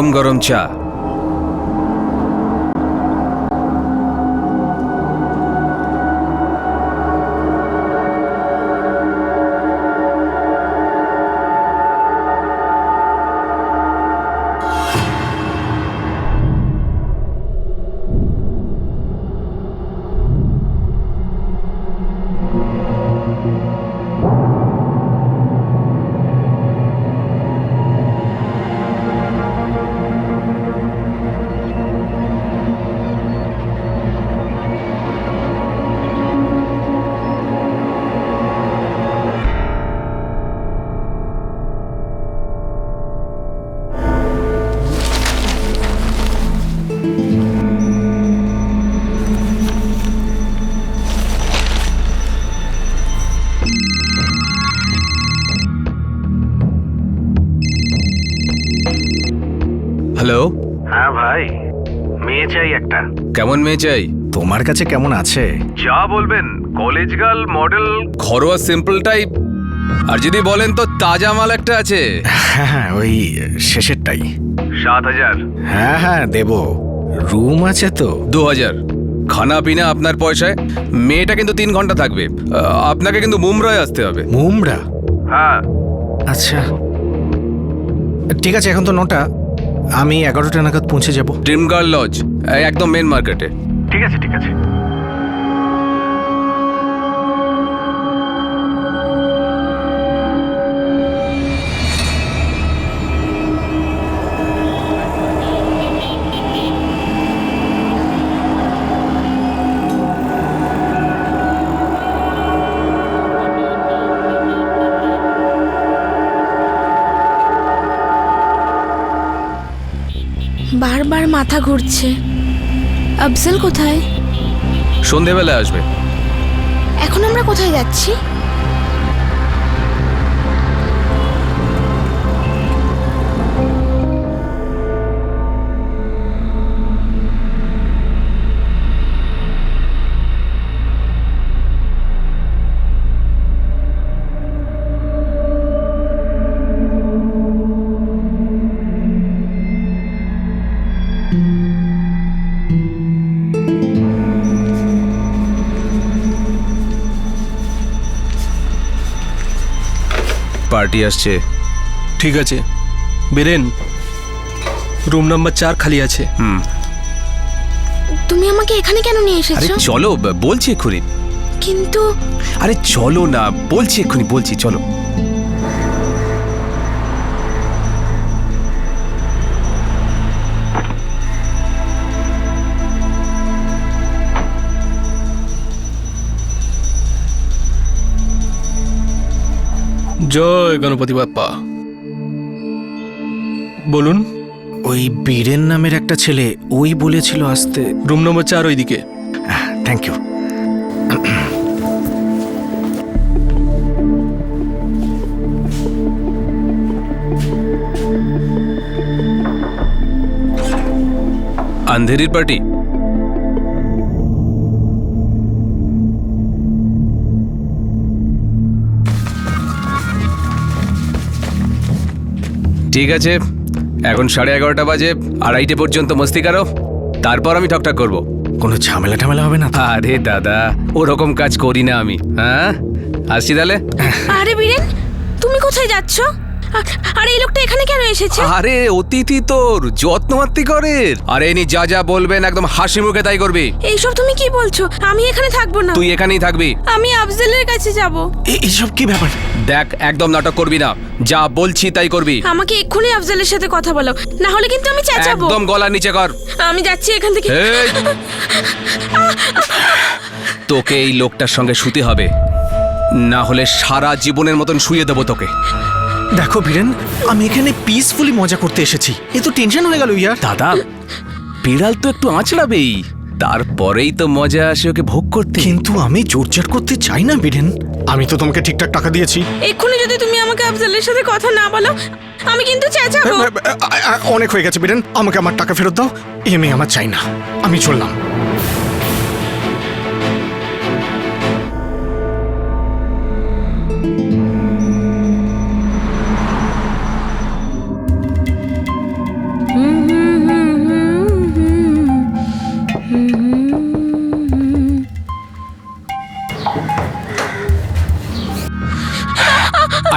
গরম গরম চা। হ্যালো। হ্যাঁ ভাই, মেয়ে চাই একটা। কেমন মেয়ে চাই? তোমার কাছে কেমন আছে? যা বলবেন, কলেজ গার্ল, মডেল। ঘরোয়া সিম্পল টাইপ। আর যদি বলেন তো তাজা মাল একটা আছে। হ্যাঁ, ওই শেষেরটাই। 7,000। হ্যাঁ হ্যাঁ দেব। রুম আছে তো? 2,000। খানা পিনা আপনার পয়সায়। মেয়েটা কিন্তু 3 ঘন্টা থাকবে। আপনাকে কিন্তু মুম্বাই আসতে হবে। মুমরা? হ্যাঁ। আচ্ছা ঠিক আছে, এখন তো 9টা, আমি 11টা নাগাদ পৌঁছে যাব। ড্রিম গার্ল লজ, একদম মেন মার্কেটে। ঠিক আছে ঠিক আছে। বারবার মাথা ঘুরছে। আফজল কোথায়? সন্ধেবেলা আসবে। এখন আমরা কোথায় যাচ্ছি? পার্টি আসছে। ঠিক আছে, বেরেন, রুম নাম্বার 4 খালি আছে। তুমি আমাকে এখানে কেন নিয়ে আরে এসেছো? চলো, বলছি এক্ষুনি। কিন্তু আরে চলো না, বলছি এক্ষুনি, বলছি চলো। জয় গণপতি বাপ্পা। বলুন। ওই বীরেন নামের একটা ছেলে, ওই বলেছিল আসতে। রুম নম্বর 4 ওইদিকে। Thank you. আন্ধেরির পার্টি। ঠিক আছে, এখন 11:30 বাজে। 2:30 পর্যন্ত মস্তি করো, তারপর আমি ঠকঠাক করব। কোনো ঝামেলা ঠামেলা হবে না তো? আরে দাদা, ওরকম কাজ করি না আমি। হ্যাঁ, আসছি তাহলে। আরে বীরেন, তুমি কোথায় যাচ্ছ? আরে এই লোকটা এখানে কেন এসেছে? আরে অতিথি তোর যত্নমাত্তি করে। আরে ইনি যা যা বলবেন একদম হাসি মুখে তাই করবি। এইসব তুমি কি বলছো? আমি এখানে থাকবো না। তুই এখানেই থাকবি। আমি আফজলের কাছে যাব। এইসব কি ব্যাপার? দেখ, একদম নাটক করবি না, যা বলছি তাই করবি। আমাকে এক্ষুনি আফজলের সাথে কথা বলো, না হলে কিন্তু আমি চেঁচাবো। একদম গলার নিচে কর। আমি যাচ্ছি এখান থেকে। এই, তোকে এই লোকটার সঙ্গে শুতে হবে, না হলে সারা জীবনের মতন শুয়ে দেবো তোকে। দেখো বীরেন, আমি এখানে পিসফুলি মজা করতে এসেছি, এ তো টেনশন হয়ে গেল ইয়ার। দাদা, বিড়াল তো একটু আঁচড়াবেই, তারপরেই তো মজা আসে ওকে ভোগ করতে। কিন্তু আমি জোরজার করতে চাই না বীরেন, আমি তো তোমাকে ঠিকঠাক টাকা দিয়েছি। এক্ষুনি যদি তুমি আমাকে আফজলের সাথে কথা না বলো, আমি কিন্তু চেঁচাবো। অনেক হয়ে গেছে বীরেন, আমাকে আমার টাকা ফেরত দাও। এ মেয়ে আমার চাই না, আমি চললাম। হুম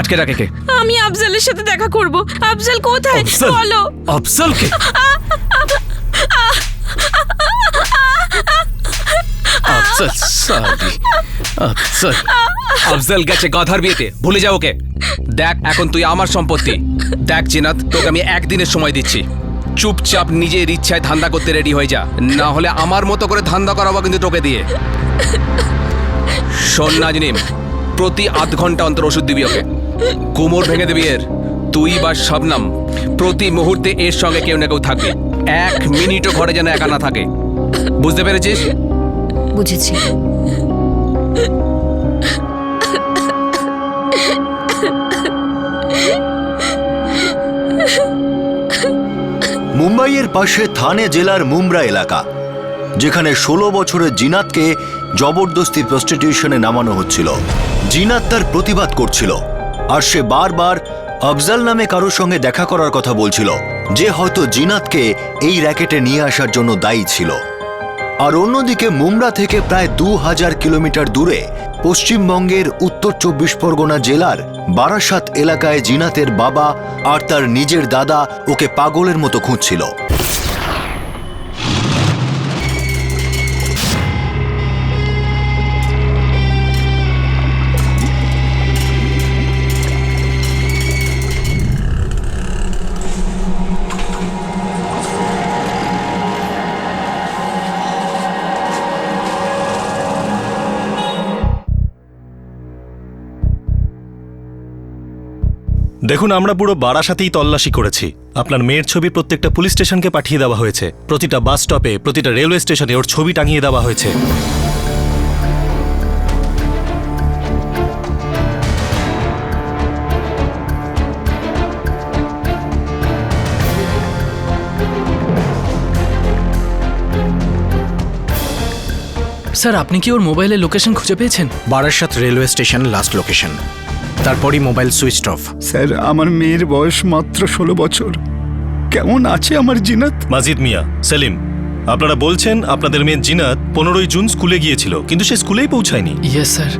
আটকে রাখে কে? আমি আফজালের সাথে দেখা করব। আফজাল কোথায় আফজাল? বলো। আফজালকে? আফজাল, সরি আফজাল। আফজল গেছে গাধার বিয়েতে, ভুলে যাও ওকে। দেখ এখন তুই আমার সম্পত্তি। দেখ জিনাত, তোকে আমি একদিনের সময় দিচ্ছি, চুপচাপ নিজের ইচ্ছায় ধান্দা করতে রেডি হয়ে যা, না হলে আমার মতো করে ধান্দা করাবো কিন্তু তোকে দিয়ে। শোন নাজনিম, প্রতি আধ ঘন্টা অন্তর ওষুধ দিবি ওকে, কোমর ভেঙে দিবি এর। তুই বা শবনম প্রতি মুহূর্তে এর সঙ্গে কেউ না কেউ থাকবে, 1 মিনিটও ঘরে যেন একা না থাকে, বুঝতে পেরেছিস? বুঝেছি। মুম্বাইয়ের পাশে থানে জেলার মুমরা এলাকা, যেখানে 16 বছরের জিনাতকে জবরদস্তি প্রস্টিটিউশনে নামানো হচ্ছিল। জিনাত তার প্রতিবাদ করছিল, আর সে বারবার আফজাল নামে কারোর সঙ্গে দেখা করার কথা বলছিল, যে হয়তো জিনাতকে এই র্যাকেটে নিয়ে আসার জন্য দায়ী ছিল। আর অন্যদিকে মুমরা থেকে প্রায় 2000 কিলোমিটার দূরে পশ্চিমবঙ্গের উত্তর 24 পরগনা জেলার বারাসাত এলাকায় জিনাতের বাবা আর তার নিজের দাদা ওকে পাগলের মতো খুঁজছিল। দেখুন, আমরা পুরো বারাসাতেই তল্লাশি করেছি। আপনার মেয়ের ছবি প্রত্যেকটা পুলিশ স্টেশনকে পাঠিয়ে দেওয়া হয়েছে, প্রতিটা বাস স্টপে, প্রতিটা রেলওয়ে স্টেশনে ওর ছবি টাঙিয়ে দেওয়া হয়েছে। স্যার, আপনি কি ওর মোবাইলের লোকেশন খুঁজে পেয়েছেন? Barasat railway station last location, তারপরই মোবাইল সুইচ অফ। স্যার, আমার মেয়ের বয়স মাত্র 16 বছর। কেমন আছে আমার জিনাত? মাজিদ মিয়া, সেলিম, আপনারা বলছেন আপনাদের মেয়ে জিনাত 15ই জুন স্কুলে গিয়েছিল, কিন্তু সে স্কুলেই পৌঁছায়নি। Yes sir.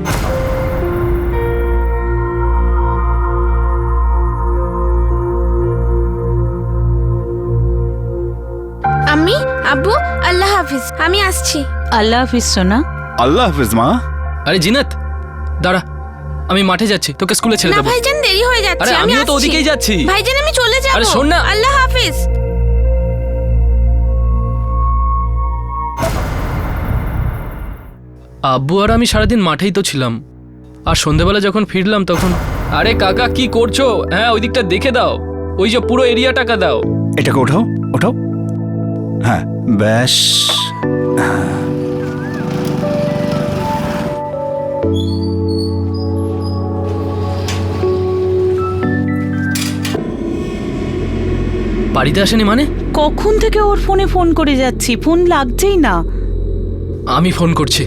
আম্মি, আব্বু, আল্লাহ হাফিজ, আমি আসছি। আল্লাহ হাফিজ সোনা। আল্লাহ হাফেজ মা। আরে জিনাত, দাঁড়া, আমি মাঠে যাচ্ছি, তোকে স্কুলে ছেড়ে না দেবো। ভাইজান, দেরি হয়ে যাচ্ছে। আরে আমি আমিও তো আসছি। ওদিকেই যাচ্ছি। ভাইজান, আমি চলে যাব। আরে শোন না। আল্লাহ হাফিজ। আব্বু আর আমি সারাদিন মাঠেই তো ছিলাম, আর সন্ধেবেলা যখন ফিরলাম তখন। আরে কাকা, কি করছো? হ্যাঁ, ওই দিকটা দেখে দাও, ওই যে পুরো এরিয়াটাকে দাও। এটাকে ওঠাও, ওঠাও। হ্যাঁ, ব্যাস। বাড়িতে আসেনি মানে? কখন থেকে ওর ফোনে ফোন করে যাচ্ছি, ফোন লাগছেই না। আমি ফোন করছি।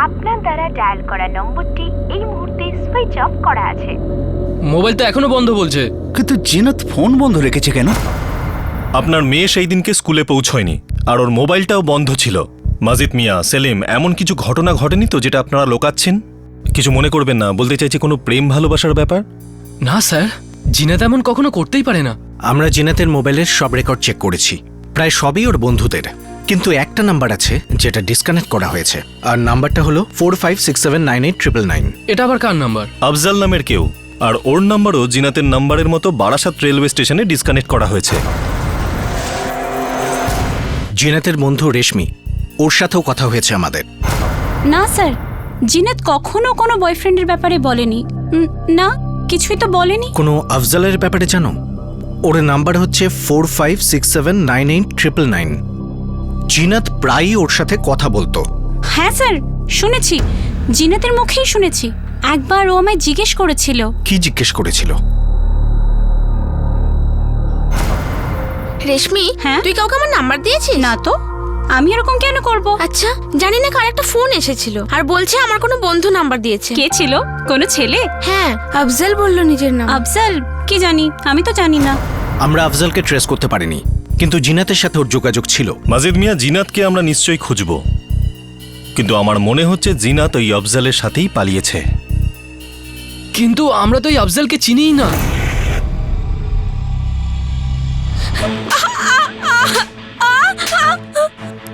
আপনার দ্বারা ডায়াল করা নম্বরটি এই মুহূর্তে সুইচ অফ করা আছে। মোবাইল তো এখনো বন্ধ বলছে। কিন্তু জিনাত ফোন বন্ধ রেখেছে কেন? আপনার মেয়ে সেই দিনকে স্কুলে পৌঁছয়নি, আর ওর মোবাইলটাও বন্ধ ছিল। মাজিদ মিয়া, সেলিম, এমন কিছু ঘটনা ঘটেনি তো যেটা আপনারা লোকাচ্ছেন? কিছু মনে করবেন না, বলতে চাইছি কোনো প্রেম ভালোবাসার ব্যাপার? না স্যার, জিনাত এমন কখনো করতেই পারে না। আমরা জিনাতের মোবাইলের সব রেকর্ড চেক করেছি, প্রায় সবই ওর বন্ধুদের, কিন্তু একটা নাম্বার আছে যেটা ডিসকানেক্ট করা হয়েছে, আর নাম্বারটা হলো 4567989999। এটা আবার কার নাম্বার? আফজাল নামের কেউ, আর ওর নাম্বারও জিনাতের নাম্বারের মতো বারাসাত রেলওয়ে স্টেশনে ডিসকানেক্ট করা হয়েছে। জিনাতের বন্ধু রেশমি, ওর সাথেও কথা হয়েছে আমাদের। না স্যার, জিনাত কখনো কোনো বয়ফ্রেন্ডের ব্যাপারে বলেনি। না, কিছুই তো বলেনি। কোনো আফজালের ব্যাপারে জানো? ওর নাম্বার হচ্ছে 4567989999। জিনাত প্রায়ই ওর সাথে কথা বলতো। হ্যাঁ স্যার, শুনেছি, জিনাতের মুখেই শুনেছি। একবার ও আমায় জিজ্ঞেস করেছিল। কি জিজ্ঞেস করেছিল? রেশমি, হ্যাঁ? তুই কাউকে আমার নাম্বার দিয়েছিস? না তো, আমি এরকম কেন করব? আচ্ছা, জানি না কার একটা ফোন এসেছিল আর বলছে আমার কোনো বন্ধু নাম্বার দিয়েছে। কে ছিল? কোনো ছেলে? হ্যাঁ, আফজাল বলল নিজের নাম। আফজাল? কি জানি, আমি তো জানি না। আমরা আফজালকে ট্রেস করতে পারিনি, কিন্তু জিনাতের সাথে ওর যোগাযোগ ছিল। মাজিদ মিয়া, জিনাতকে আমরা নিশ্চয়ই খুঁজব। কিন্তু আমার মনে হচ্ছে জিনাত ওই আফজালের সাথেই পালিয়েছে। কিন্তু আমরা তো এই আফজালকে চিনিই না।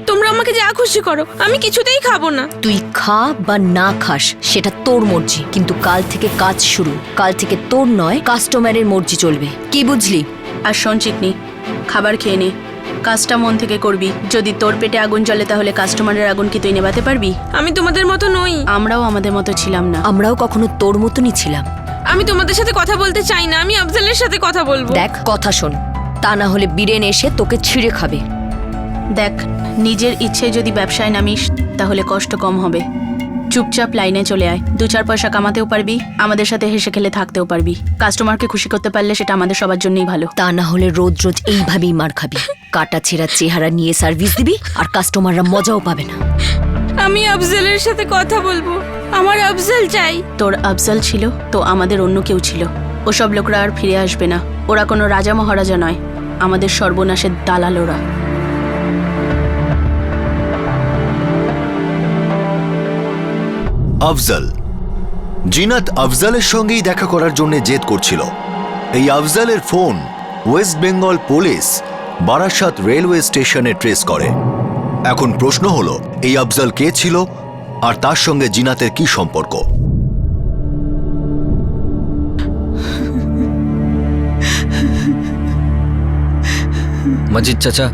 তোমরা আমাকে যা খুশি করো, আমি কিছুতেই খাবো না। তুই খা বা না খাস সেটা তোর মর্জি, কিন্তু কাল থেকে কাজ শুরু। কাল থেকে তোর নয়, কাস্টমারের মর্জি চলবে। কি বুঝলি? আর শোন চিকনি, খাবার খেয়ে নে, কাজটা মন থেকে করবি। যদি তোর পেটে আগুন জ্বলে তাহলে কাস্টমারের আগুন কি তুই নেভাতে পারবি? আমি তোমাদের মতো নই। আমরাও আমাদের মতো ছিলাম না। আমরাও কখনো তোর মতনই ছিলাম। আমি তোমাদের সাথে কথা বলতে চাই না, আমি আফজালের সাথে কথা বলবো। দেখ, কথা শোন, তা না হলে বীরেন এসে তোকে ছিঁড়ে খাবে। দেখ, নিজের ইচ্ছে যদি ব্যবসায় নামিস তাহলে কষ্ট কম হবে। চুপচাপ লাইনে চলে আয়, 2-4 পয়সা কামাতেও পারবি, আমাদের সাথে হেসে খেলে থাকতেও পারবি। কাস্টমারকে খুশি করতে পারলে সেটা আমাদের সবার জন্যই ভালো। তা না হলে রোজ রোজ এইভাবেই মার খাবি। কাটা ছেঁড়া চেহারা নিয়ে সার্ভিস দিবি আর কাস্টমাররা মজাও পাবে না। আমি আফজালের সাথে কথা বলবো, আমার আফজাল চাই। তোর আফজাল ছিল তো আমাদের অন্য কেউ ছিল। ওসব লোকরা আর ফিরে আসবে না। ওরা কোনো রাজা মহারাজা নয়, আমাদের সর্বনাশের দালাল ওরা। আফজাল। জিনাত আফজালের সঙ্গেই দেখা করার জন্য জেদ করছিল। এই আফজালের phone West Bengal police Barasat railway স্টেশনে ট্রেস করে। এখন প্রশ্ন হলো, এই আফজাল কে ছিল আর তার সঙ্গে জিনাতের কি সম্পর্ক? মজিদ চাচা,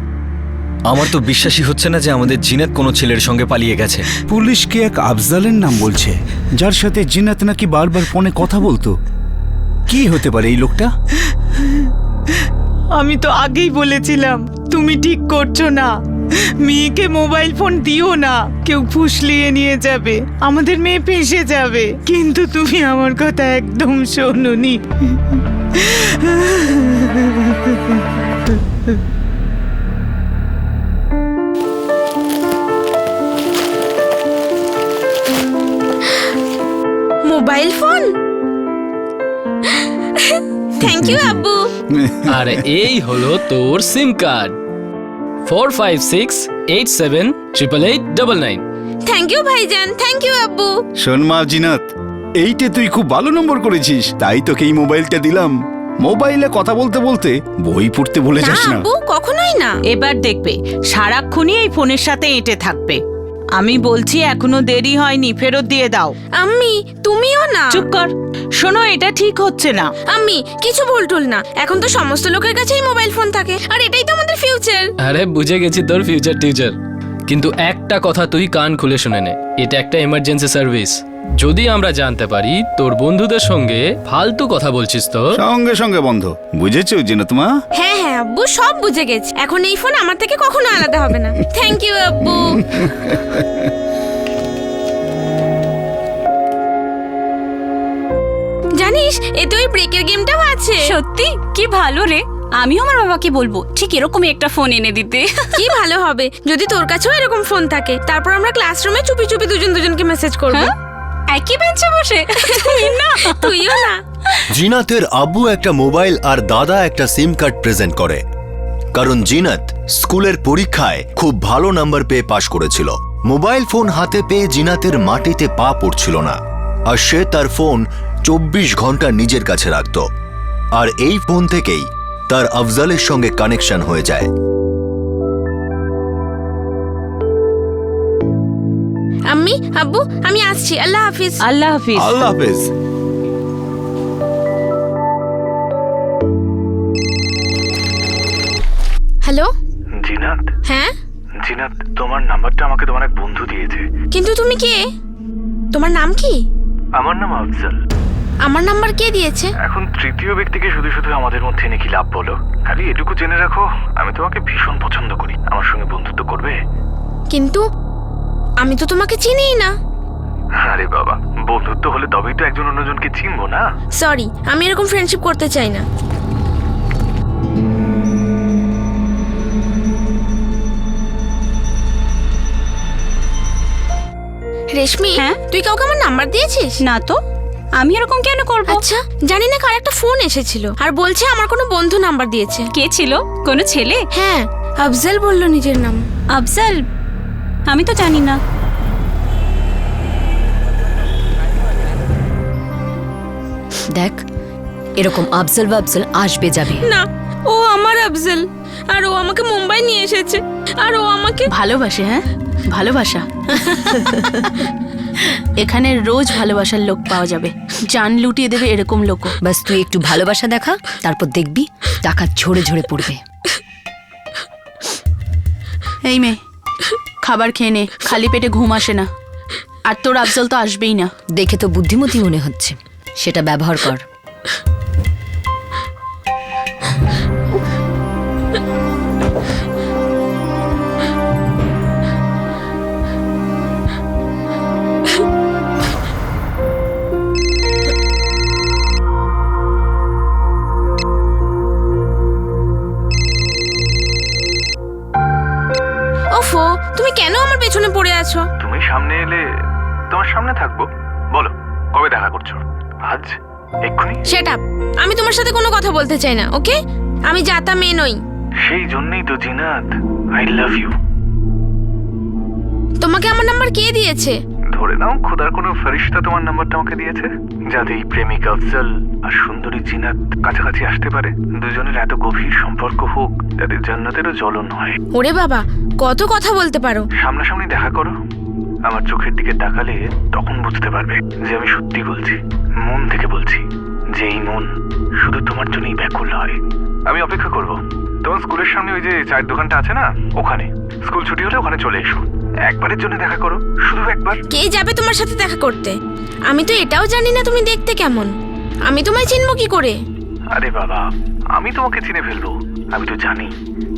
আমার তো বিশ্বাসই হচ্ছে না যে আমাদের জিনাত কোনো ছেলের সঙ্গে পালিয়ে গেছে। পুলিশকে এক আফজালের নাম বলছে, যার সাথে জিনাত নাকি বারবার ফোনে কথা বলতো। কি হতে পারে এই লোকটা? আমি তো আগেই বলেছিলাম তুমি ঠিক করছো না। মেয়েকে মোবাইল ফোন দিও না, কেউ ফুসলিয়ে নিয়ে যাবে, আমাদের মেয়ে ফেঁসে যাবে। কিন্তু তুমি আমার কথা একদম শোনোনি। Mobile phone? থ্যাংক ইউ আব্বু। আর এই হলো তোর সিম কার্ড 4568788899। থ্যাংক ইউ ভাইজান, থ্যাংক ইউ আব্বু। শোন মা জিনাত, এইটা তুই খুব ভালো নম্বর করেছিস, তাই তোকে এই মোবাইলটা দিলাম। মোবাইলে কথা বলতে বলতে বই পড়তে ভুলে যাস না। আব্বু, কখনোই না। এবার দেখবে সারাক্ষণই এই ফোনের সাথে এঁটে থাকবে। আমি বলছি এখনো দেরি হয়নি, ফেরত দিয়ে দাও। আম্মি, তুমিও না। চুপ কর। শোনো, এটা ঠিক হচ্ছে না। আম্মি, কিছু ভুল না। এখন তো সমস্ত লোকের কাছেই মোবাইল ফোন থাকে, আর এটাই তো আমাদের ফিউচার। আরে বুঝে গেছি তোর ফিউচার টিউচার, কিন্তু একটা কথা তুই কান খুলে শুনে নে, এটা একটা এমার্জেন্সি সার্ভিস। যদি আমরা জানতে পারি তোর বন্ধুদের সঙ্গে ফালতু কথা বলছিস তো সঙ্গে সঙ্গে বন্ধ। বুঝেছো জিনাত মা? হ্যাঁ হ্যাঁ আব্বু, সব বুঝে গেছি। এখন এই ফোন আমার থেকে কখনো আলাদা হবে না। থ্যাংক ইউ আব্বু। জানিস, এতে ওই ব্রেকের গেমটাও আছে। সত্যি? কি ভালো রে। আমিও আমার বাবাকে বলবো ঠিক এরকমই একটা ফোন এনে দিতে। কি ভালো হবে যদি তোর কাছেও এরকম ফোন থাকে। তারপর আমরা ক্লাসরুমে চুপি চুপি দুজনকে মেসেজ করব। একই বেঞ্চে বসে। তুইও না। জিনাতের আব্বু একটা মোবাইল আর দাদা একটা সিম কার্ড প্রেজেন্ট করে, কারণ জিনাত স্কুলের পরীক্ষায় খুব ভালো নাম্বার পেয়ে পাশ করেছিল। মোবাইল ফোন হাতে পেয়ে জিনাতের মাটিতে পা পড়ছিল না, আর সে তার ফোন 24 ঘন্টা নিজের কাছে রাখত। আর এই ফোন থেকেই তার আফজালের সঙ্গে কানেকশন হয়ে যায়। আম্মি, আব্বু, আমি আসছি। আল্লাহ হাফিজ। আল্লাহ হাফিজ। আল্লাহ হাফেজ। হ্যালো জিনাত? হ্যাঁ জিনাত, তোমার নাম্বারটা আমাকে তোমার এক বন্ধু দিয়েছে। কিন্তু তুমি কে? তোমার নাম কি? আমার নাম আফজাল। আমার নাম্বার কে দিয়েছে? এখন তৃতীয় ব্যক্তিকে শুধু শুধু আমাদের মধ্যে এনে কি লাভ বলো? খালি এটুকু জেনে রাখো, আমি তোমাকে ভীষণ পছন্দ করি। আমার সঙ্গে বন্ধুত্ব করবে? কিন্তু আমি তো তোমাকে চিনিই না। আরে বাবা, বন্ধুত্ব হলে তবেই তো একজন অন্যজনকে চিনবো না। সরি, আমি এরকম ফ্রেন্ডশিপ করতে চাই না। রেশমি, তুই কাউকে আমার নাম্বার দিয়েছিস? না তো, আমি এরকম কেন করব? আচ্ছা, জানি না কার একটা ফোন এসেছিল আর বলছে আমার কোনো বন্ধু নাম্বার দিয়েছে। কে ছিল? কোনো ছেলে? হ্যাঁ, আফজাল বলল নিজের নাম। আফজাল? আমি তো জানি না। দেখ, এরকম আফজল বাফজল আসবে যাবে। না, ও আমার আফজল, আর ও আমাকে মুম্বাই নিয়ে এসেছে, আর ও আমাকে ভালোবাসে। হ্যাঁ, ভালোবাসা। এখানে রোজ ভালোবাসার লোক পাওয়া যাবে, জান লুটিয়ে দেবে এরকম লোকও। বাস তুই একটু ভালোবাসা দেখা, তারপর দেখবি টাকা ঝরে ঝরে পড়বে। এই মেয়ে, খাবার খেয়ে নে, খালি পেটে ঘুম আসে না। আর তোর আফজল তো আসবেই না। দেখে তো বুদ্ধিমতী মনে হচ্ছে, সেটা ব্যবহার কর। ওফো, তুমি কেন আমার পেছনে পড়ে আছো? তুমি সামনে এলে তোমার সামনে থাকবো। বলো, কবে দেখা করছো? আজ? এক্ষুনি? শাট আপ, আমি তোমার সাথে কোনো কথা বলতে চাই না, ওকে? আমি জাতা মেয়ে নই। সেই জন্যই তো জিনাত, আই লাভ ইউ। তোমাকে আমার নাম্বার কে দিয়েছে? ধরে নাও খোদার কোনো ফেরেশতা তোমার নাম্বারটা আমাকে দিয়েছে, যাতে এই প্রেমিক আফজল আর সুন্দরী জিনাত কাছাকাছি আসতে পারে, দুজনের এত গভীর সম্পর্ক হোক যাদের জান্নাতেরও জ্বলন হয়। ওরে বাবা, কত কথা বলতে পারো। সামনাসামনি দেখা করো, আমার চোখের দিকে তাকালে তখন বুঝতে পারবে যে আমি সত্যি বলছি, মন থেকে বলছি, যে এই মন শুধু তোমার জন্যই ব্যাকুল হয়। আমি অপেক্ষা করব। তোমার স্কুলের সামনে ওই যে চায়ের দোকানটা আছে না, ওখানে স্কুল ছুটি হলে ওখানে চলে এসো। একবারের জন্য দেখা করো, শুধু একবার। কে যাবে তোমার সাথে দেখা করতে? আমি তো এটাও জানি না তুমি দেখতে কেমন। আমি তোমায় চিনব কি করে? আরে বাবা, আমি তোমাকে চিনে ফেলবো। আমি তো জানি,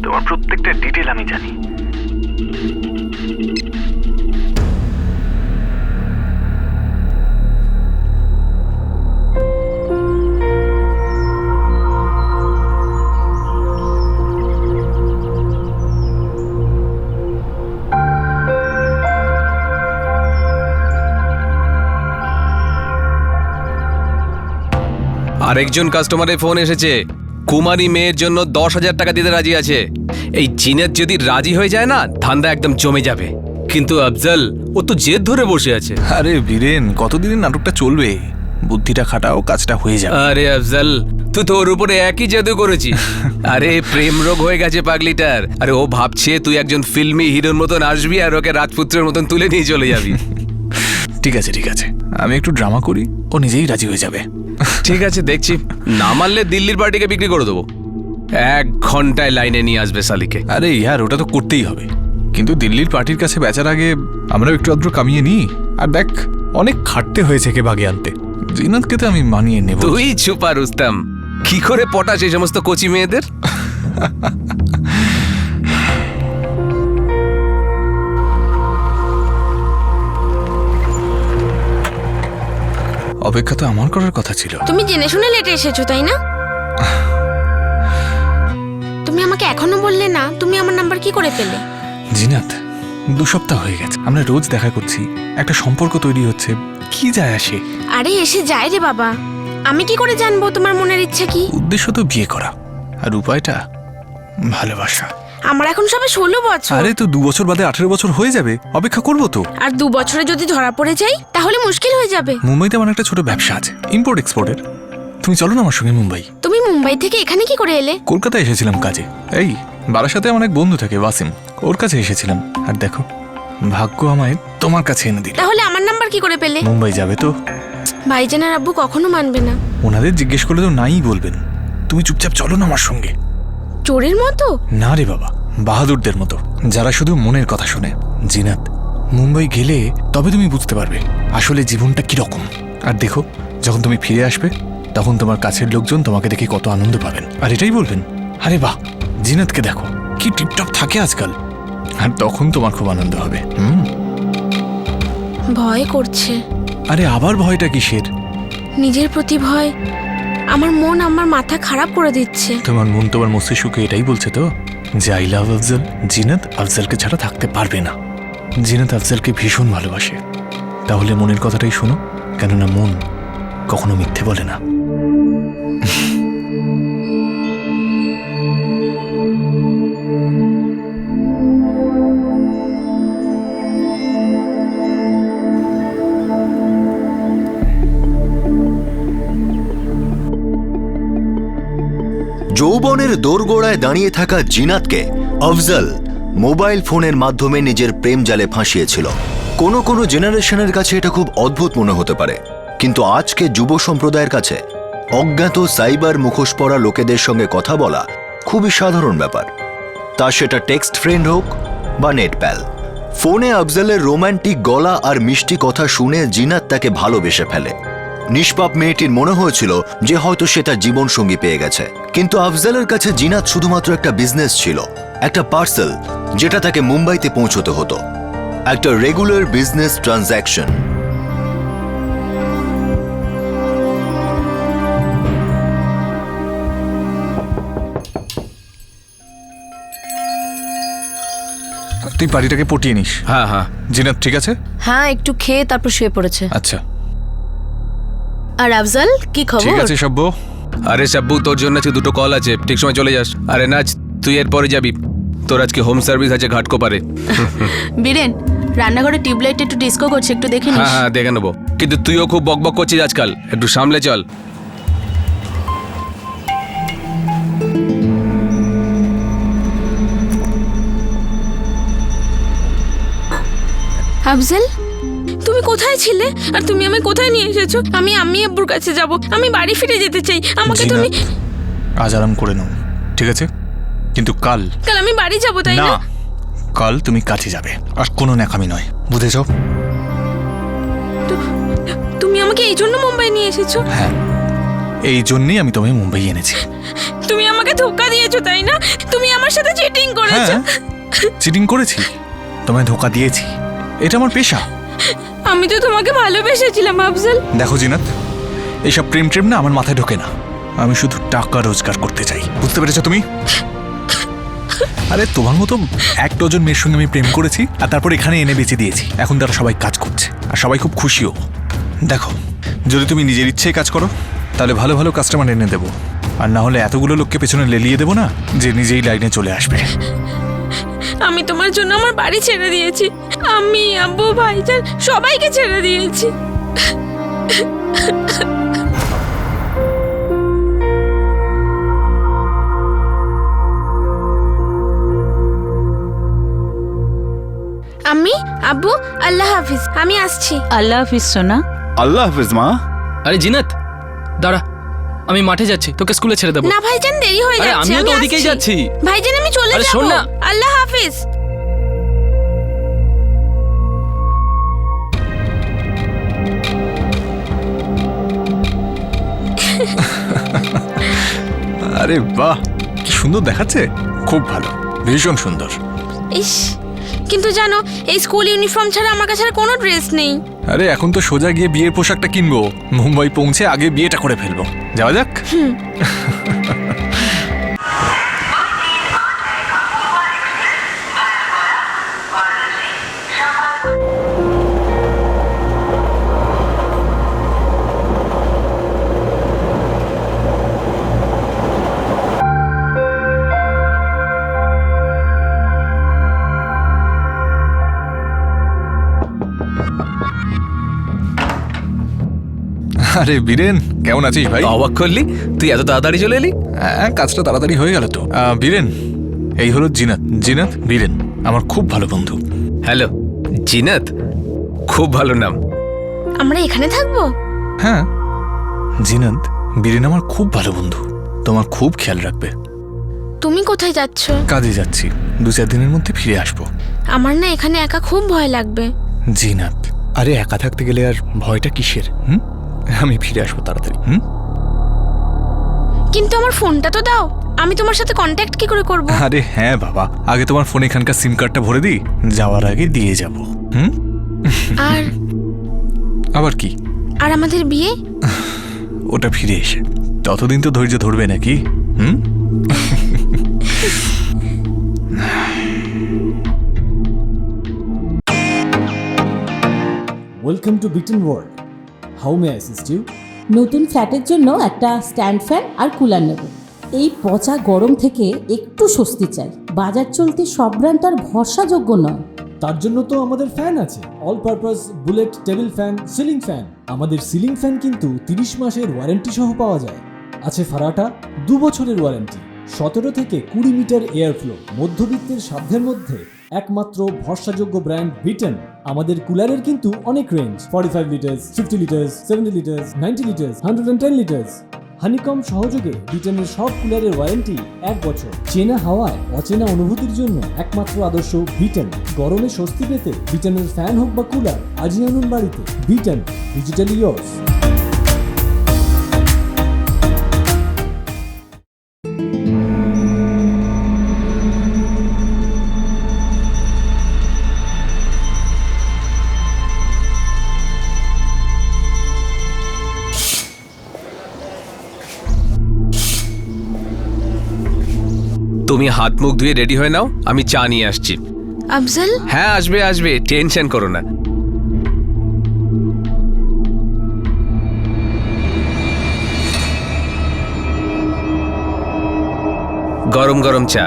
তোমার প্রত্যেকটা ডিটেল আমি জানি। আরেকজন কাস্টমারের ফোন এসেছে, কুমারী মেয়ের জন্য 10,000 টাকা দিতে রাজি আছে। এই জিনাত যদি রাজি হয়ে যায় না, ধান্দা একদম জমে যাবে। কিন্তু আফজল, ও তো জেদ ধরে বসে আছে। আরে বীরেন, কতদিনের নাটকটা চলবে? বুদ্ধিটা খাটাও, কাজটা হয়ে যাবে। আরে আফজল, তুই তো ওর উপরে একই জাদু করেছিস। আরে প্রেম রোগ হয়ে গেছে পাগলিটার। আরে ও ভাবছে তুই একজন ফিল্মি হিরোর মতন আসবি আর ওকে রাজপুত্রের মতন তুলে নিয়ে চলে যাবি। ঠিক আছে ঠিক আছে, আমি একটু ড্রামা করি, ও নিজেই রাজি হয়ে যাবে। ঠিক আছে, দেখছি। না মানলে দিল্লির পার্টিকে বিক্রি করে দেবো। 1 ঘন্টায় লাইনে নিয়ে আসবে সালিকে। আরে ইয়ার, ওটা তো করতেই হবে, কিন্তু দিল্লির পার্টির কাছে বেচার আগে আমরা একটু আদ্র কামিয়ে নিই। আর দেখ, অনেক খাটতে হয়েছে কে বাগে আনতে। জিনাতকে তো আমি মানিয়ে নেব। তুই চুপা রুস্তাম, কি করে পটাস এই সমস্ত কচি মেয়েদের? অপেক্ষা তো আমার করার কথা ছিল। তুমি জেনে শুনে লেটে এসেছো, তাই না? তুমি আমাকে এখনো বললে না তুমি আমার নাম্বার কি করে পেলে? জিনাত, 2 সপ্তাহ হয়ে গেছে আমরা রোজ দেখা করছি, একটা সম্পর্ক তৈরি হচ্ছে, কি যায় আসে? আরে এসে যায় রে বাবা, আমি কি করে জানবো তোমার মনের ইচ্ছা কি? উদ্দেশ্য তো বিয়ে করা, আর উপায়টা ভালোবাসা। আমার এখন সবে 16 বছর। আরে তো 2 বছর বাদে 18 বছর হয়ে যাবে, অপেক্ষা করবো তো। আর 2 বছরে যদি ধরা পড়ে যাই তাহলে মুশকিল হয়ে যাবে। মুম্বাইতে আমার একটা ছোট ব্যবসা আছে, ইম্পোর্ট এক্সপোর্টের। তুমি চলো না আমার সঙ্গে মুম্বাই। তুমি মুম্বাই থেকে এখানে কি করে এলে? কলকাতায় এসেছিলাম কাজে, এই বারাসাতে আমার এক বন্ধু থাকে ওয়াসিম, ওর কাছে এসেছিলাম। আর দেখো, ভাগ্য আমায় তোমার কাছে এনে দিল। তাহলে আমার নাম্বার কি করে পেলে? মুম্বাই যাবে তো? ভাইজান আর আব্বু কখনো মানবে না। ওনাদের জিজ্ঞেস করলে তো নাই বলবেন। তুমি চুপচাপ চলো না আমার সঙ্গে। চোরের মতো? না রে বাবা, বাহাদুরদের মতো, যারা শুধু মনের কথা শোনে। জিনাত, মুম্বাই গেলে তবে তুমি বুঝতে পারবে আসলে জীবনটা কিরকম। আর দেখো, যখন তুমি ফিরে আসবে তখন তোমার কাছের লোকজন তোমাকে দেখে কত আনন্দ পাবেন, আর এটাই বলবেন, আরে বাহ, জিনাতকে দেখো কি টিপটপ থাকে আজকাল। আর তখন তোমার খুব আনন্দ হবে। ভয় করছে। আরে আবার ভয়টা কিসের? নিজের প্রতি ভয়। আমার মন আমার মাথা খারাপ করে দিচ্ছে। তোমার মন তোমার মস্তিষ্ককে এটাই বলছে তো যে আই লাভ আফজল। জিনাত আফজলকে ছাড়া থাকতে পারবে না। জিনাত আফজলকে ভীষণ ভালোবাসে। তাহলে মনের কথাটাই শোনো, কেননা মন কখনো মিথ্যে বলে না। যৌবনের দোরগোড়ায় দাঁড়িয়ে থাকা জিনাতকে আফজল মোবাইল ফোনের মাধ্যমে নিজের প্রেম জালে ফাঁসিয়েছিল। কোনো কোনো জেনারেশনের কাছে এটা খুব অদ্ভুত মনে হতে পারে, কিন্তু আজকে যুব সম্প্রদায়ের কাছে অজ্ঞাত সাইবার মুখোশ পরা লোকেদের সঙ্গে কথা বলা খুবই সাধারণ ব্যাপার। তা সেটা টেক্সট ফ্রেন্ড হোক বা নেট প্যাল। ফোনে আফজলের রোম্যান্টিক গলা আর মিষ্টি কথা শুনে জিনাত তাকে ভালোবেসে ফেলে। নিষ্পাপ মেয়েটির মনে হয়েছিল যে হয়তো সে তার জীবনসঙ্গী পেয়ে গেছে, কিন্তু আফজলের কাছে জিনাত শুধুমাত্র একটা বিজনেস ছিল, একটা পার্সেল যেটা তাকে মুম্বাইতে পৌঁছতে হতো, একটা রেগুলার বিজনেস ট্রানজ্যাকশন। তুই বাড়িটাকে পটিয়ে নিস। হ্যাঁ হ্যাঁ। জিনাত ঠিক আছে? হ্যাঁ, একটু খেয়ে তারপর শুয়ে পড়েছে। আচ্ছা আর আফজল কি ঠিক খবর? আছে সব্য। আরে সাব্বু, তোর জন্য আজকে 2টো কল আছে, ঠিক সময় চলে যাস। আরে নাচ, তুই এরপরে যাবি, তোর আজকে হোম সার্ভিস আছে ঘাটকোপারে। বীরেন, রান্নাঘরে টিউবলাইট একটু ডিস্কো করছে, একটু দেখে নিস। হ্যাঁ হ্যাঁ দেখে নেবো, কিন্তু তুইও খুব বকবক করছিস আজকাল, একটু সামলে চল। আফজল, তুমি কোথায় ছিলে আর তুমি আমায় কোথায় নিয়ে এসেছো? আমি আম্মি আব্বুর কাছে যাব, আমি বাড়ি ফিরে যেতে চাই। আমাকে তুমি আজ আরাম করে নাও, ঠিক আছে? কিন্তু কাল কাল আমি বাড়ি যাব, তাই না, না? কাল তুমি কাছে যাবে, আর কোনো ন্যাকামি নয়, বুঝেছো? তুমি আমাকে এই জন্য মুম্বাই নিয়ে এসেছো? হ্যাঁ, এই জন্যই আমি তোমায় মুম্বাই এনেছি। তুমি আমাকে ধোঁকা দিয়েছো, তাই না? তুমি আমার সাথে চিটিং করেছো। চিটিং করেছি, তোমায় ধোকা দিয়েছি, এটা আমার পেশা। আমি তো তোমাকে ভালোবেসেছিলাম আফজল। দেখো জিনাত, এইসব প্রেম ট্রেম না আমার মাথায় ঢোকে না, আমি শুধু টাকা রোজগার করতে চাই, বুঝতে পেরেছো তুমি? আরে তোমার মতো 1 ডজন মেয়ের সঙ্গে আমি প্রেম করেছি, আর তারপর এখানে এনে বেঁচে দিয়েছি। এখন তারা সবাই কাজ করছে, আর সবাই খুব খুশিও। দেখো, যদি তুমি নিজের ইচ্ছেই কাজ করো তাহলে ভালো ভালো কাস্টমার এনে দেবো, আর না হলে এতগুলো লোককে পেছনে লেলিয়ে দেবো না যে নিজেই লাইনে চলে আসবে। আমি তোমার জন্য আমার বাড়ি ছেড়ে দিয়েছি, আমি আব্বু ভাইজান সবাইকে ছেড়ে দিয়েছি। আম্মি আব্বু, আল্লাহ হাফিজ, আমি আসছি। আল্লাহ হাফিজ সোনা। আল্লাহ হাফেজ মা। আরে জিনাত দাঁড়া, আমি মাঠে যাচ্ছি, তোকে স্কুলে ছেড়ে দেবো। না ভাইজান, দেরি হয়ে আরে যাচ্ছে, আমিও তো আমি ওদিকেই আসছি। যাচ্ছি। ভাইজান আমি চলে আরে যাব। শোন না। আল্লাহ হাফিজ। আরে বাহ, কি সুন্দর দেখাচ্ছে, খুব ভালো, ভীষণ সুন্দর। ইস, কিন্তু জানো এই স্কুল ইউনিফর্ম ছাড়া আমার কাছে আর কোনো ড্রেস নেই। আরে এখন তো সোজা গিয়ে বিয়ের পোশাকটা কিনবো, মুম্বাই পৌঁছে আগে বিয়েটা করে ফেলবো, যাওয়া যাক। আরে বীরেন, কেমন আছিস ভাই? অবাক করলি, তুই এত তাড়াতাড়ি চলে এলি? হ্যাঁ, কাজটা তাড়াতাড়ি হয়ে গেল তো। বীরেন, এই হলো জিনাত। জিনাত, বীরেন আমার খুব ভালো বন্ধু। হ্যালো জিনাত, খুব ভালো নাম। আমরা এখানে থাকবো? হ্যাঁ, জিনাত, বীরেন আমার খুব ভালো বন্ধু, তোমার খুব খেয়াল রাখবে। তুমি কোথায় যাচ্ছ? কাজে যাচ্ছি, 2-4 দিনের মধ্যে ফিরে আসবো। আমার না এখানে একা খুব ভয় লাগবে। জিনাত, আরে একা থাকতে গেলে আর ভয়টা কিসের? আমি ফিরে আসবো তাড়াতাড়ি। কিন্তু আমার ফোনটা তো দাও, আমি তোমার সাথে কন্ট্যাক্ট কি করে করব? আরে হ্যাঁ বাবা, আগে তোমার ফোনে এখানকার সিম কার্ডটা ভরে দিই, যাওয়ার আগে দিয়ে যাব। আর আবার কি? আর আমাদের বিয়ে? ওটা ফিরে এসে, ততদিন তো ধৈর্য ধরবে নাকি? Welcome to bitten world, how may I assist you? নতুন ফ্ল্যাটের জন্য একটা স্ট্যান্ড ফ্যান আর কুলার নেব। এই পচা গরম থেকে একটু স্বস্তি চাই। বাজার চলতে সব ব্র্যান্ড আর ভরসাযোগ্য নয়। তার জন্য তো আমাদের ফ্যান আছে, all purpose bullet table fan, ceiling fan. আমাদের সিলিং ফ্যান কিন্তু 30 মাসের ওয়ারেন্টি সহ পাওয়া যায়। আছে ফারাটা 2 বছরের ওয়ারেন্টি। 17 থেকে 20 মিটার এয়ার ফ্লো, মধ্যবিত্তের সাধ্যের মধ্যে একমাত্র ভরসাযোগ্য ব্র্যান্ড বিটেন। আমাদের কুলারের কিন্তু অনেক range, 45 litres, 50 litres, 70 litres, 90 litres, 110 litres. Honeycomb সহযোগে বিটেনের সব কুলারের ওয়ারেন্টি 1 বছর। চেনা হাওয়ায় অচেনা অনুভূতির জন্য একমাত্র আদর্শ বিটেন। গরমে স্বস্তি পেতে বিটেনের ফ্যান হোক বা কুলার, আজই আনুন বাড়িতে। Beaten, digitally yours. তুমি হাত মুখ ধুয়ে রেডি হয়ে নাও, আমি চা নিয়ে আসছি। আফজল, হ্যাঁ আসবে আসবে, টেনশন করো না। গরম গরম চা।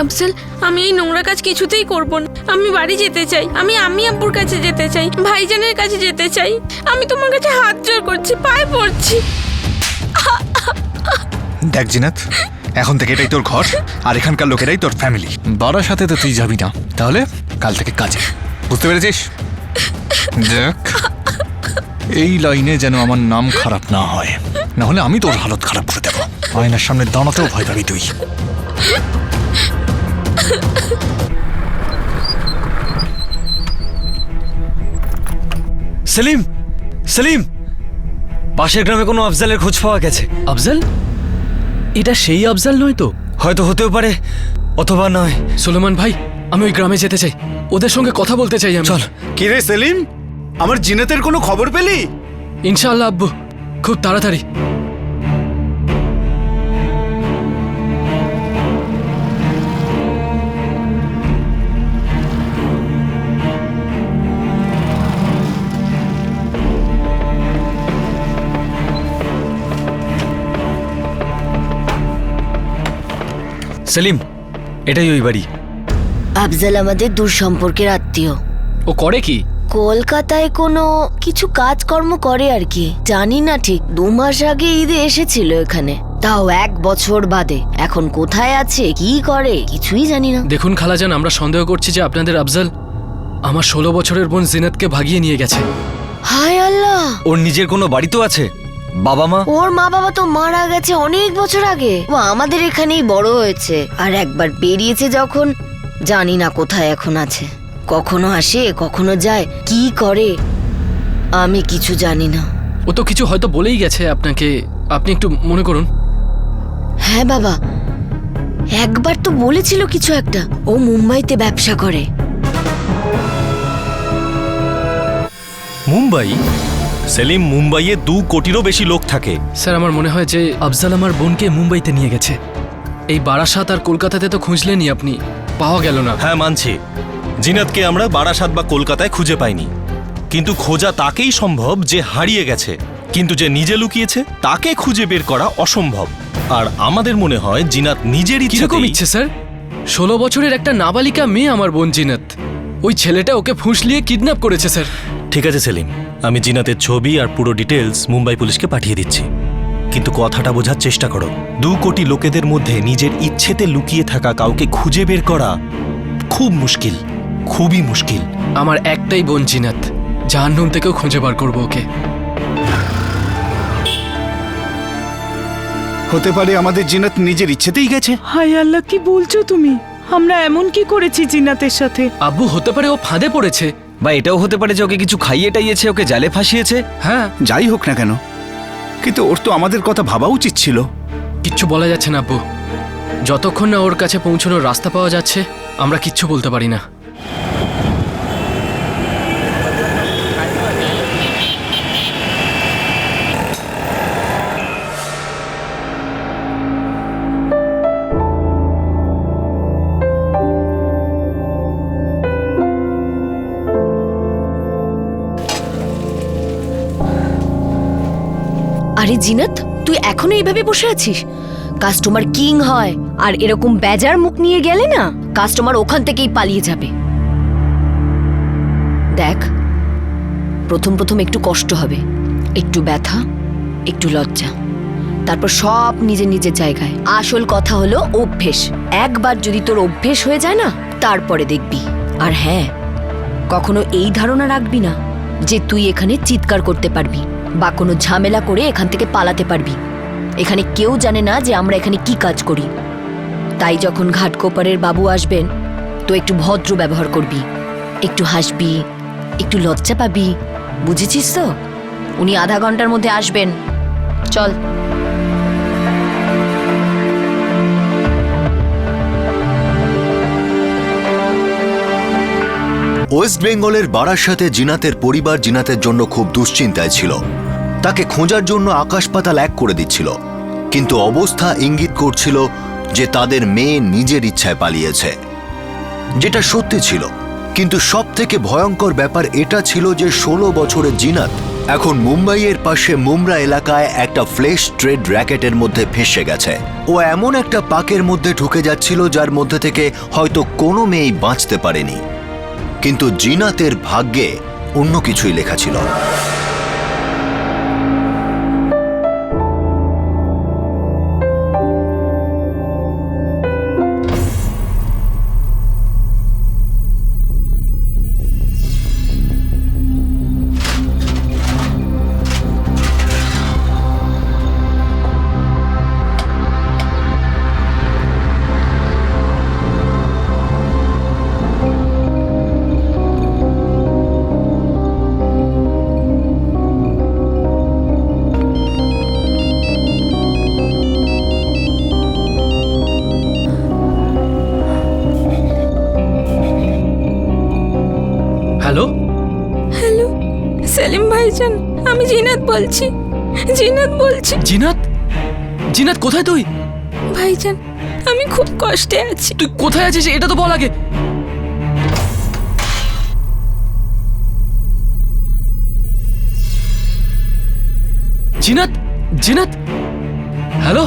আফজল, আমি এই নোংরা কাজ কিছুতেই করব না। আমি বাড়ি যেতে চাই, আমি আব্বুর কাছে যেতে চাই, ভাইজানের কাছে যেতে চাই। আমি তোমার কাছে হাত জোড় করছি, পায়ে পড়ছি। দেখ জিনাত, এখন থেকে এটাই তোর ঘর, আর এখানকার লোকেরাই তোর ফ্যামিলি। বাড়ার সাথে তো তুই যাবি না, তাহলে কাল থেকে কাজে, বুঝতে পেরেছিস? দেখ, এই লাইনে যেন আমার নাম খারাপ না হয়, না হলে আমি তোর হালত খারাপ করে দেবো। আয়নার সামনে দাঁড়াতেও ভয় পাবি তুই। সেলিম, সেলিম, পাশের গ্রামে কোনো আফজালের খোঁজ পাওয়া গেছে? আফজাল? এটা সেই আফজাল নয় তো? হয়তো হতেও পারে, অথবা নয়। সুলেমান ভাই, আমি ওই গ্রামে যেতে চাই, ওদের সঙ্গে কথা বলতে চাই আমি। চল। কি রে সেলিম, আমার জিনাতের কোনো খবর পেলি? ইনশাআল্লাহ আব্বু, খুব তাড়াতাড়ি। সেলিম, এটাই ওই বাড়ি। আফজল আমাদের দূর সম্পর্কের আত্মীয়। ও করে কি? কলকাতায় কোনো কিছু কাজকর্ম করে আর কি, জানি না ঠিক। 2 মাস আগে ঈদে এসেছিল এখানে, তাও 1 বছর বাদে। এখন কোথায় আছে, কি করে, কিছুই জানি না। দেখুন খালাজান, আমরা সন্দেহ করছি যে আপনাদের আফজাল আমার 16 বছরের বোন জিনাতকে ভাগিয়ে নিয়ে গেছে। হায় আল্লাহ! ওর নিজের কোনো বাড়ি তো আছে, বাবা মা? ওর মা বাবা তো মারা গেছে অনেক বছর আগে। ও আমাদের এখানেই বড় হয়েছে, আর একবার বেরিয়েছে যখন, জানি না কোথায় এখন আছে। কখনো আসে, কখনো যায়, কি করে আমি কিছু জানি না। ও তো কিছু হয়তো বলেই গেছে আপনাকে, আপনি একটু মনে করুন। হ্যাঁ বাবা, একবার তো বলেছিল কিছু একটা। ও মুম্বাইতে ব্যবসা করে। মুম্বাই? সেলিম, মুম্বাইয়ে 2 কোটিরও বেশি লোক থাকে। স্যার, আমার মনে হয় যে আফজাল আমার বোনকে মুম্বাইতে নিয়ে গেছে। এই বারাসাত আর কলকাতাতে তো খুঁজলেনই আপনি, পাওয়া গেল না। হ্যাঁ মানছি, জিনাতকে আমরা বারাসাত বা কলকাতায় খুঁজে পাইনি, কিন্তু খোঁজা তাকেই সম্ভব যে হারিয়ে গেছে। কিন্তু যে নিজে লুকিয়েছে তাকে খুঁজে বের করা অসম্ভব। আর আমাদের মনে হয় জিনাত নিজের কিরকম ইচ্ছে স্যার? 16 বছরের একটা নাবালিকা মেয়ে আমার বোন জিনাত, ওই ছেলেটা ওকে ফুঁসলিয়ে কিডন্যাপ করেছে স্যার। ঠিক আছে সেলিম, আমি জিনাতের ছবি আর পুরো ডিটেলস মুম্বাই পুলিশকে পাঠিয়ে দিচ্ছি, কিন্তু কথাটা বোঝার চেষ্টা করো। 2 কোটি লোকেদের মধ্যে নিজের ইচ্ছেতে লুকিয়ে থাকা কাউকে খুঁজে বের করা খুব মুশকিল, খুবই মুশকিল। আমার একটাই বোন জিনাত, জাহান্নাম থেকেও খুঁজে বার করবো ওকে। হতে পারে আমাদের জিনাত নিজের ইচ্ছেতেই গেছে। হায় আল্লাহ, কি বলছো তুমি? আমরা এমন কি করেছি জিনাতের সাথে? আব্বু, হতে পারে ও ফাঁদে পড়েছে, বা এটাও হতে পারে যে ওকে কিছু খাইয়ে টাইয়েছে, ওকে জালে ফাঁসিয়েছে। হ্যাঁ, যাই হোক না কেন, কিন্তু ওর তো আমাদের কথা ভাবা উচিত ছিল। কিচ্ছু বলা যাচ্ছে না আব্বু, যতক্ষণ না ওর কাছে পৌঁছানোর রাস্তা পাওয়া যাচ্ছে আমরা কিচ্ছু বলতে পারি না। আরে জিনাত, তুই এখনো এইভাবে বসে আছিস? কাস্টমার কিং হয়, আর এরকম বেজার মুখ নিয়ে গেলে না কাস্টমার ওখান থেকেই পালিয়ে যাবে। দেখ, প্রথম প্রথম একটু কষ্ট হবে, একটু ব্যথা, একটু লজ্জা, তারপর সব নিজের নিজের জায়গায়। আসল কথা হলো অভ্যেস। একবার যদি তোর অভ্যেস হয়ে যায় না, তারপরে দেখবি। আর হ্যাঁ, কখনো এই ধারণা রাখবি না যে তুই এখানে চিৎকার করতে পারবি বা কোনো ঝামেলা করে এখান থেকে পালাতে পারবি। এখানে কেউ জানে না যে আমরা এখানে কি কাজ করি। তাই যখন ঘাটকোপারের বাবু আসবেন তো একটু ভদ্র ব্যবহার করবি, একটু হাসবি, একটু লজ্জা পাবি, বুঝেছিস তো? উনি আধা ঘন্টার মধ্যে আসবেন। চল। ওয়েস্ট বেঙ্গলের বারাসাতে জিনাতের পরিবার জিনাতের জন্য খুব দুশ্চিন্তায় ছিল। তাকে খোঁজার জন্য আকাশ পাতাল এক করে দিচ্ছিল, কিন্তু অবস্থা ইঙ্গিত করছিল যে তাদের মেয়ে নিজের ইচ্ছায় পালিয়েছে, যেটা সত্যি ছিল। কিন্তু সব থেকে ভয়ঙ্কর ব্যাপার এটা ছিল যে 16 বছরের জিনাত এখন মুম্বাইয়ের পাশে মুমরা এলাকায় একটা ফ্লেশ ট্রেড র্যাকেটের মধ্যে ফেঁসে গেছে। ও এমন একটা পাকের মধ্যে ঢুকে যাচ্ছিল যার মধ্যে থেকে হয়তো কোনো মেয়েই বাঁচতে পারেনি। কিন্তু জিনাতের ভাগ্যে অন্য কিছুই লেখা ছিল। হ্যালো হ্যালো সেলিম ভাইজান, আমি জিনাত বলছি। জিনাত? জিনাত কোথায় তুই? ভাইজান, আমি খুব কষ্টে আছি। তুই কোথায় আছিস এটা তো বল আগে। Zeenat? Zeenat? Hello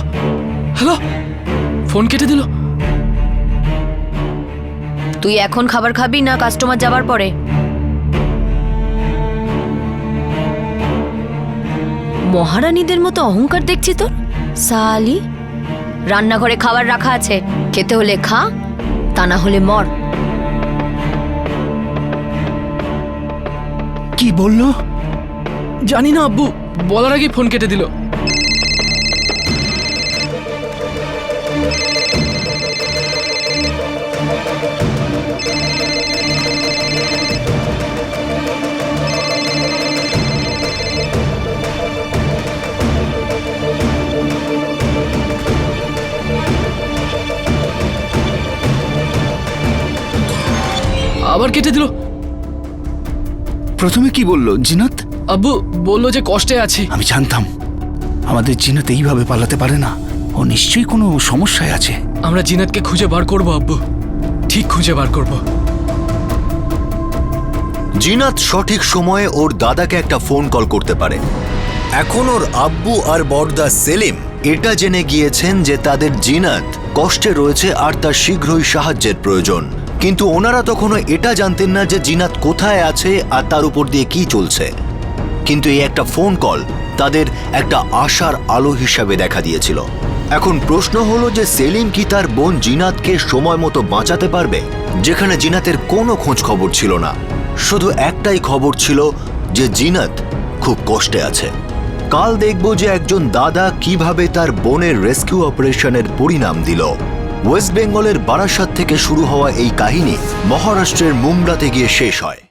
hello, phone কেটে দিল। তুই এখন খাবার খাবি না কাস্টমার যাবার পরে? মহারানীদের মতো অহংকার দেখছি তোর। সালি, রান্নাঘরে খাবার রাখা আছে, খেতে হলে খা, তা না হলে মর। কি বললো জানি না আব্বু, বলার আগেই ফোন কেটে দিল। আবার কেটে দিল। প্রথমে কি বললো জিনাত? আব্বু বললো যে কষ্টে আছি। আমি জানতাম আমাদের জিনাত এইভাবে পালাতে পারে না, ও নিশ্চয়ই কোনো সমস্যায় আছে। আমরা জিনাতকে খুঁজে বার করব আব্বু, ঠিক খুঁজে বার করব। জিনাত সঠিক সময়ে ওর দাদাকে একটা ফোন কল করতে পারে। এখন ওর আব্বু আর বড়দা সেলিম এটা জেনে গিয়েছেন যে তাদের জিনাত কষ্টে রয়েছে আর তার শীঘ্রই সাহায্যের প্রয়োজন। কিন্তু ওনারা তখনও এটা জানতেন না যে জিনাত কোথায় আছে আর তার উপর দিয়ে কি চলছে। কিন্তু এই একটা ফোন কল তাদের একটা আশার আলো হিসাবে দেখা দিয়েছিল। এখন প্রশ্ন হলো যে সেলিম কি তার বোন জিনাতকে সময় মতো বাঁচাতে পারবে, যেখানে জিনাতের কোনো খোঁজ খবর ছিল না। শুধু একটাই খবর ছিল যে জিনাত খুব কষ্টে আছে। কাল দেখব যে একজন দাদা কিভাবে তার বোনের রেস্কিউ অপারেশনের পরিণাম দিল। ওয়েস্ট বেঙ্গলের বারাসাত থেকে শুরু হওয়া এই কাহিনী মহারাষ্ট্রের মুমরাতে গিয়ে শেষ হয়।